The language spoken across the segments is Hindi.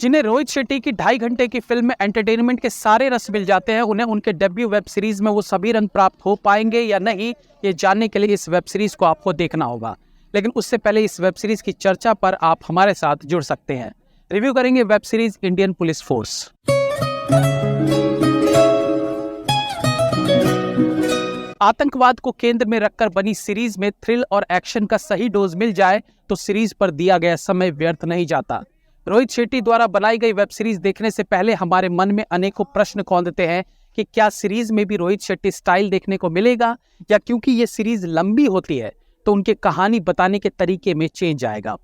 जिन्हें रोहित शेट्टी की 2.5 घंटे की फिल्म में एंटरटेनमेंट के सारे रस मिल जाते हैं, उन्हें उनके डेब्यू वेब सीरीज में वो सभी रंग प्राप्त हो पाएंगे या नहीं, ये जानने के लिए इस वेब सीरीज को आपको देखना होगा। लेकिन उससे पहले इस वेब सीरीज की चर्चा पर आप हमारे साथ जुड़ सकते हैं। रिव्यू करेंगे web series Indian police force. आतंकवाद को केंद्र में रखकर बनी सीरीज में थ्रिल और एक्शन का सही डोज मिल जाए तो सीरीज पर दिया गया समय व्यर्थ नहीं जाता। रोहित शेट्टी द्वारा बनाई गई वेब सीरीज देखने से पहले हमारे मन में अनेकों प्रश्न कौंधते हैं कि क्या सीरीज में भी रोहित शेट्टी स्टाइल देखने को मिलेगा, या क्योंकि ये सीरीज लंबी होती है तो उनके कहानी बताने के तरीके में चेंज आएगा।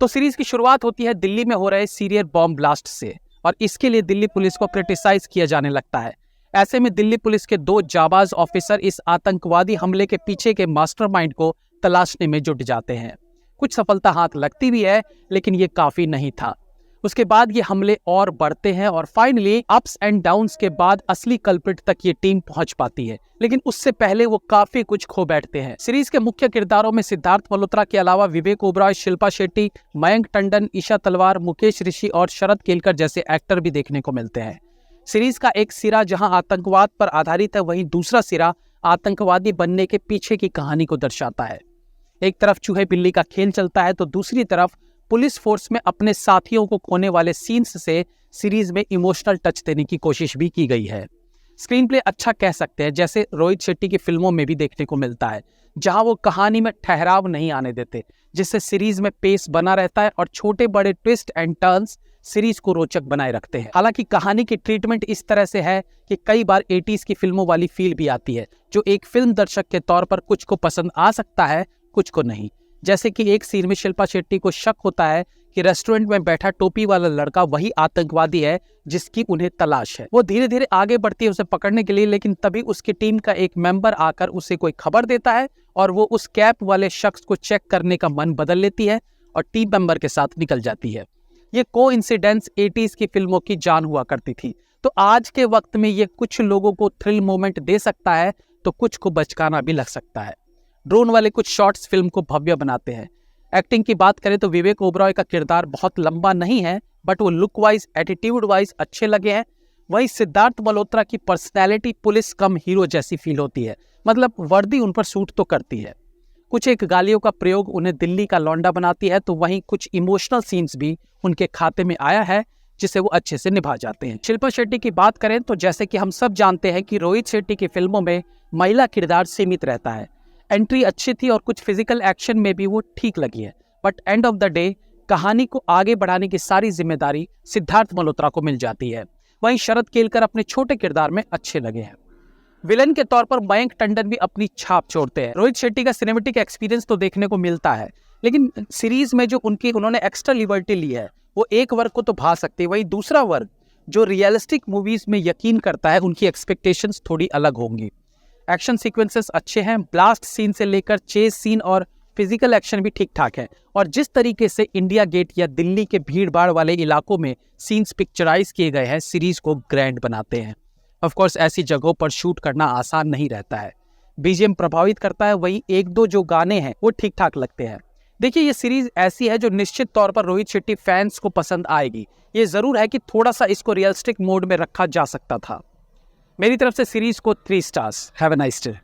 तो सीरीज की शुरुआत होती है दिल्ली में हो रहे सीरियर बॉम्ब ब्लास्ट से, और इसके लिए दिल्ली पुलिस को क्रिटिसाइज किया जाने लगता है। ऐसे में दिल्ली पुलिस के 2 जाबाज ऑफिसर इस आतंकवादी हमले के पीछे के मास्टरमाइंड को तलाशने में जुट जाते हैं। कुछ सफलता हाथ लगती भी है, लेकिन ये काफी नहीं था। उसके बाद ये हमले और बढ़ते हैं और फाइनली अप्स एंड डाउन्स के बाद असली कल्प्रिट तक ये टीम पहुंच पाती है, लेकिन उससे पहले वो काफी कुछ खो बैठते हैं। सीरीज के मुख्य किरदारों में सिद्धार्थ मल्होत्रा के अलावा विवेक ओबरॉय, शिल्पा शेट्टी, मयंक टंडन, ईशा तलवार, मुकेश ऋषि और शरद केलकर जैसे एक्टर भी देखने को मिलते हैं। सीरीज का एक सिरा जहां आतंकवाद पर आधारित है, वहीं दूसरा सिरा आतंकवादी बनने के पीछे की कहानी को दर्शाता है। एक तरफ चूहे बिल्ली का खेल चलता है तो दूसरी तरफ पुलिस फोर्स में अपने साथियों को खोने वाले सीन्स से सीरीज में इमोशनल टच देने की कोशिश भी की गई है। स्क्रीन प्ले अच्छा कह सकते हैं, जैसे रोहित शेट्टी की फिल्मों में भी देखने को मिलता है, जहां वो कहानी में ठहराव नहीं आने देते, जिससे सीरीज में पेस बना रहता है और छोटे बड़े ट्विस्ट एंड टर्न्स सीरीज को रोचक बनाए रखते हैं। हालांकि कहानी की ट्रीटमेंट इस तरह से है कि कई बार 80s की फिल्मों वाली फील भी आती है, जो एक फिल्म दर्शक के तौर पर कुछ को पसंद आ सकता है, कुछ को नहीं। जैसे कि एक सीन में शिल्पा शेट्टी को शक होता है कि रेस्टोरेंट में बैठा टोपी वाला लड़का वही आतंकवादी है जिसकी उन्हें तलाश है। वो धीरे धीरे आगे बढ़ती है उसे पकड़ने के लिए, लेकिन तभी उसकी टीम का एक मेंबर आकर उसे कोई खबर देता है और वो उस कैप वाले शख्स को चेक करने का मन बदल लेती है और टीम मेंबर के साथ निकल जाती है। ये कोइंसिडेंस 80s की फिल्मों की जान हुआ करती थी, तो आज के वक्त में ये कुछ लोगों को थ्रिल मोमेंट दे सकता है तो कुछ को बचकाना भी लग सकता है। ड्रोन वाले कुछ शॉट्स फिल्म को भव्य बनाते हैं। एक्टिंग की बात करें तो विवेक ओबरॉय का किरदार बहुत लंबा नहीं है, बट वो लुक वाइज एटीट्यूड वाइज अच्छे लगे हैं। वहीं सिद्धार्थ मल्होत्रा की पर्सनैलिटी पुलिस कम हीरो जैसी फील होती है, मतलब वर्दी उन पर सूट तो करती है। कुछ एक गालियों का प्रयोग उन्हें दिल्ली का लौंडा बनाती है, तो वहीं कुछ इमोशनल सीन्स भी उनके खाते में आया है, जिसे वो अच्छे से निभा जाते हैं। शिल्पा शेट्टी की बात करें तो जैसे कि हम सब जानते हैं कि रोहित शेट्टी की फिल्मों में महिला किरदार सीमित रहता है। एंट्री अच्छी थी और कुछ फिजिकल एक्शन में भी वो ठीक लगी है, but end of the day कहानी को आगे बढ़ाने की सारी जिम्मेदारी सिद्धार्थ मल्होत्रा को मिल जाती है। वहीं शरद केलकर अपने छोटे किरदार में अच्छे लगे हैं। विलन के तौर पर मयंक टंडन भी अपनी छाप छोड़ते हैं। रोहित शेट्टी का सिनेमेटिक एक्सपीरियंस तो देखने को मिलता है, लेकिन सीरीज में जो उन्होंने एक्स्ट्रा लिबर्टी ली है वो एक वर्ग को तो भा सकती है, वहीं दूसरा वर्ग जो रियलिस्टिक मूवीज में यकीन करता है उनकी एक्सपेक्टेशंस थोड़ी अलग होंगी। एक्शन सीक्वेंसेस अच्छे हैं, ब्लास्ट सीन से लेकर चेस सीन और फिजिकल एक्शन भी ठीक ठाक है, और जिस तरीके से इंडिया गेट या दिल्ली के भीड़ भाड़ वाले इलाकों में सीन्स पिक्चराइज किए गए हैं, सीरीज को ग्रैंड बनाते हैं। ऑफ कोर्स ऐसी जगहों पर शूट करना आसान नहीं रहता है। बीजीएम प्रभावित करता है, वहीं एक दो जो गाने हैं वो ठीक ठाक लगते हैं। देखिए, ये सीरीज ऐसी है जो निश्चित तौर पर रोहित शेट्टी फैंस को पसंद आएगी। ये जरूर है कि थोड़ा सा इसको रियलिस्टिक मोड में रखा जा सकता था। मेरी तरफ से सीरीज को 3 stars. Have a nice day.